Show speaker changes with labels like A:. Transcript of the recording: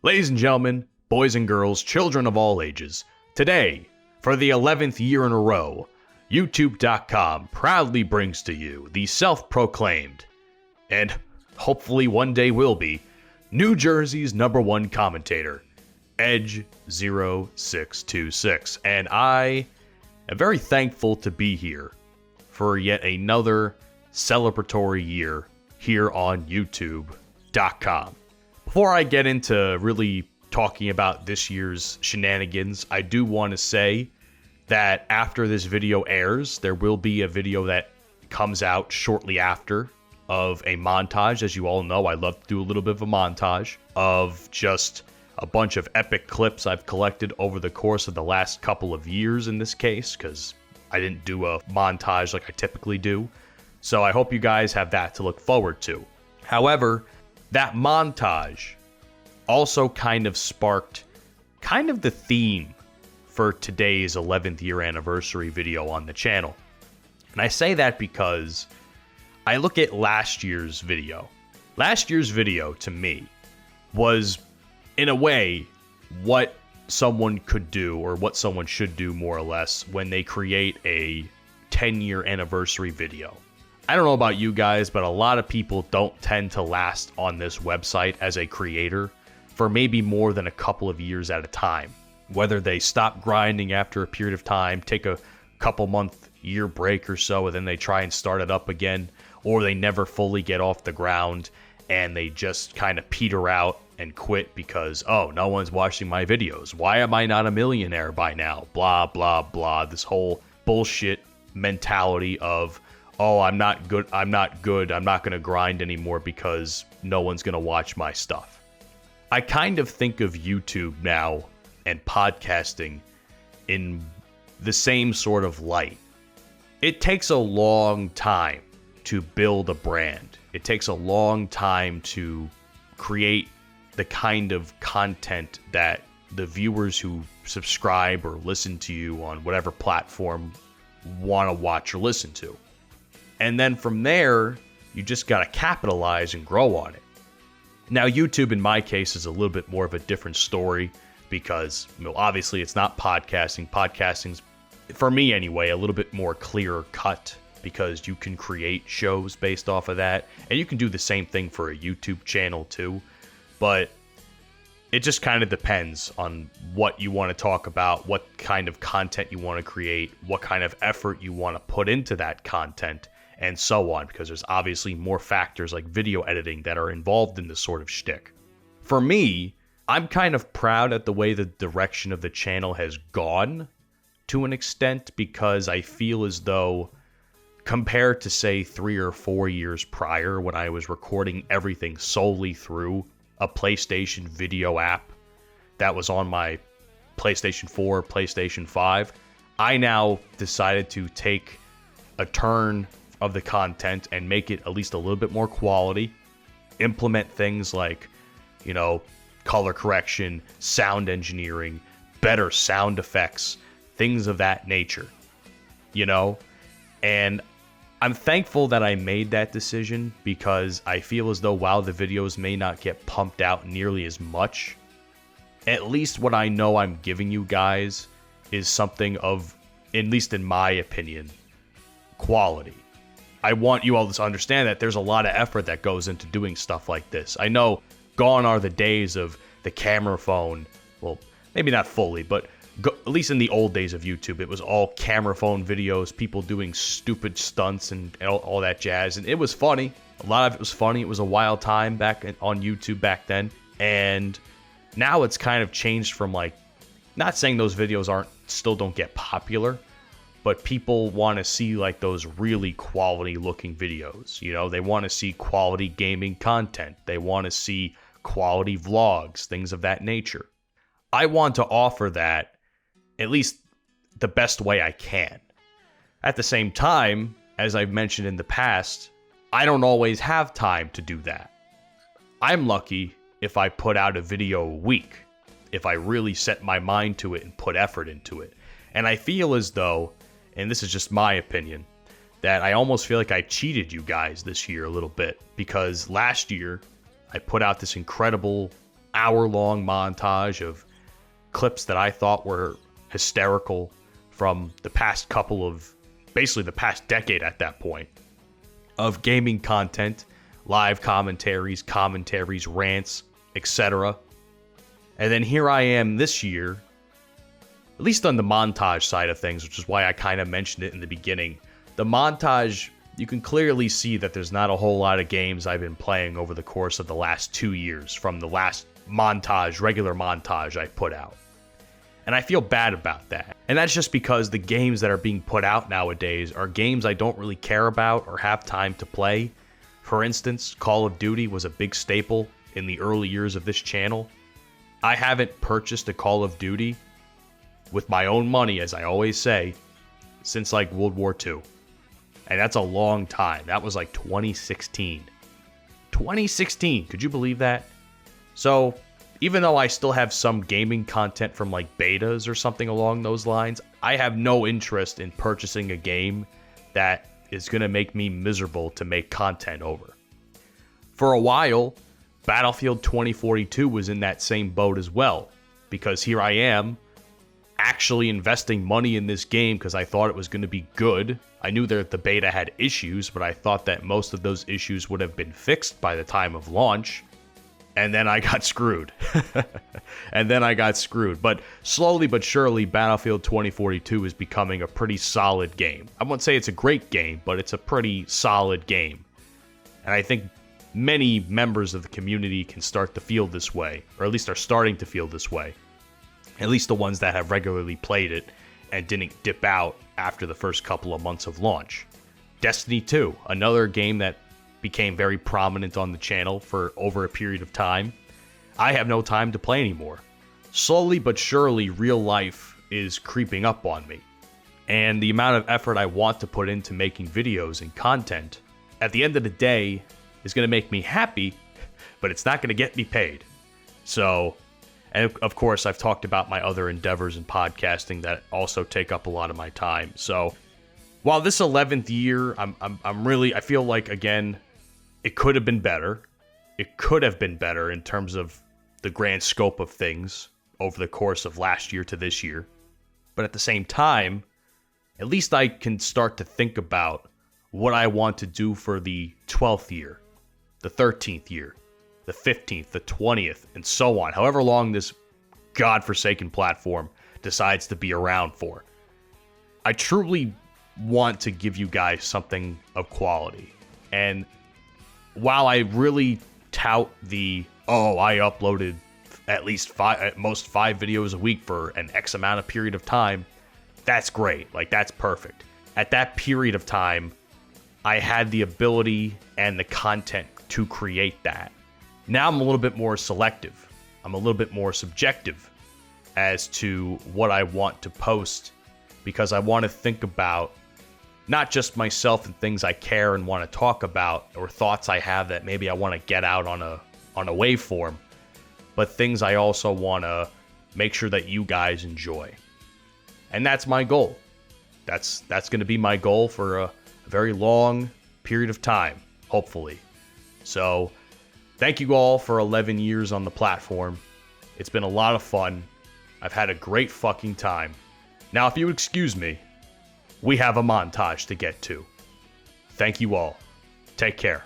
A: Ladies and gentlemen, boys and girls, children of all ages, today, for the 11th year in a row, YouTube.com proudly brings to you the self-proclaimed, and hopefully one day will be, New Jersey's #1 commentator, Edge0626, and I am very thankful to be here for yet another celebratory year here on YouTube.com. Before I get into really talking about this year's shenanigans, I do want to say that after this video airs, there will be a video that comes out shortly after of a montage. As you all know, I love to do a little bit of a montage of just a bunch of epic clips I've collected over the course of the last couple of years in this case, because I didn't do a montage like I typically do. So I hope you guys have that to look forward to. However, that montage also kind of sparked kind of the theme for today's 11th year anniversary video on the channel. And I say that because I look at last year's video. Last year's video, to me, was, in a way, what someone could do, or what someone should do more or less, when they create a 10-year anniversary video. I don't know about you guys, but a lot of people don't tend to last on this website as a creator for maybe more than a couple of years at a time. Whether they stop grinding after a period of time, take a couple month, year break or so, and then they try and start it up again, or they never fully get off the ground and they just kind of peter out and quit because, oh, no one's watching my videos. Why am I not a millionaire by now? Blah, blah, blah. This whole bullshit mentality of, oh, I'm not good, I'm not going to grind anymore because no one's going to watch my stuff. I kind of think of YouTube now and podcasting in the same sort of light. It takes a long time to build a brand. It takes a long time to create the kind of content that the viewers who subscribe or listen to you on whatever platform want to watch or listen to. And then from there, you just got to capitalize and grow on it. Now, YouTube, in my case, is a little bit more of a different story because, obviously, it's not podcasting. Podcasting's, for me anyway, a little bit more clear cut because you can create shows based off of that. And you can do the same thing for a YouTube channel, too. But it just kind of depends on what you want to talk about, what kind of content you want to create, what kind of effort you want to put into that content, and so on, because there's obviously more factors like video editing that are involved in this sort of shtick. For me, I'm kind of proud at the way the direction of the channel has gone to an extent, because I feel as though, compared to say 3 or 4 years prior when I was recording everything solely through a PlayStation video app that was on my PlayStation 4, PlayStation 5, I now decided to take a turn of the content and make it at least a little bit more quality, implement things like, color correction, sound engineering, better sound effects, things of that nature, and I'm thankful that I made that decision, because I feel as though while the videos may not get pumped out nearly as much, at least what I know I'm giving you guys is something of, at least in my opinion, quality. I want you all to understand that there's a lot of effort that goes into doing stuff like this. I know gone are the days of the camera phone. Well, maybe not fully, but at least in the old days of YouTube, it was all camera phone videos, people doing stupid stunts and all that jazz. And it was funny. A lot of it was funny. It was a wild time back on YouTube back then. And now it's kind of changed from, like, not saying those videos still don't get popular, but people want to see like those really quality looking videos. They want to see quality gaming content. They want to see quality vlogs, things of that nature. I want to offer that at least the best way I can. At the same time, as I've mentioned in the past, I don't always have time to do that. I'm lucky if I put out a video a week, if I really set my mind to it and put effort into it. And I feel as though, and this is just my opinion, that I almost feel like I cheated you guys this year a little bit, because last year I put out this incredible hour-long montage of clips that I thought were hysterical from the past couple of, basically the past decade at that point, of gaming content, live commentaries, rants, etc. And then here I am this year, at least on the montage side of things, which is why I kind of mentioned it in the beginning. The montage, you can clearly see that there's not a whole lot of games I've been playing over the course of the last 2 years from the last montage, regular montage I put out. And I feel bad about that. And that's just because the games that are being put out nowadays are games I don't really care about or have time to play. For instance, Call of Duty was a big staple in the early years of this channel. I haven't purchased a Call of Duty with my own money, as I always say, since like World War II. And that's a long time. That was like 2016. 2016, could you believe that? So, even though I still have some gaming content from like betas or something along those lines, I have no interest in purchasing a game that is going to make me miserable to make content over. For a while, Battlefield 2042 was in that same boat as well, because here I am, actually investing money in this game because I thought it was going to be good. I knew that the beta had issues, but I thought that most of those issues would have been fixed by the time of launch. And then I got screwed. But slowly but surely, Battlefield 2042 is becoming a pretty solid game. I won't say it's a great game, but it's a pretty solid game. And I think many members of the community can start to feel this way, or at least are starting to feel this way. At least the ones that have regularly played it and didn't dip out after the first couple of months of launch. Destiny 2, another game that became very prominent on the channel for over a period of time. I have no time to play anymore. Slowly but surely, real life is creeping up on me. And the amount of effort I want to put into making videos and content, at the end of the day, is going to make me happy, but it's not going to get me paid. So, and of course, I've talked about my other endeavors in podcasting that also take up a lot of my time. So, while this 11th year, I feel like, again, it could have been better. It could have been better in terms of the grand scope of things over the course of last year to this year. But at the same time, at least I can start to think about what I want to do for the 12th year, the 13th year, the 15th, the 20th, and so on. However long this godforsaken platform decides to be around for. I truly want to give you guys something of quality. And while I really tout the, I uploaded at most 5 videos a week for an X amount of period of time, that's great. Like, that's perfect. At that period of time, I had the ability and the content to create that. Now I'm a little bit more selective. I'm a little bit more subjective as to what I want to post, because I want to think about not just myself and things I care and want to talk about, or thoughts I have that maybe I want to get out on a waveform, but things I also want to make sure that you guys enjoy. And that's my goal. That's going to be my goal for a very long period of time, hopefully. So, thank you all for 11 years on the platform. It's been a lot of fun. I've had a great fucking time. Now, if you would excuse me, we have a montage to get to. Thank you all. Take care.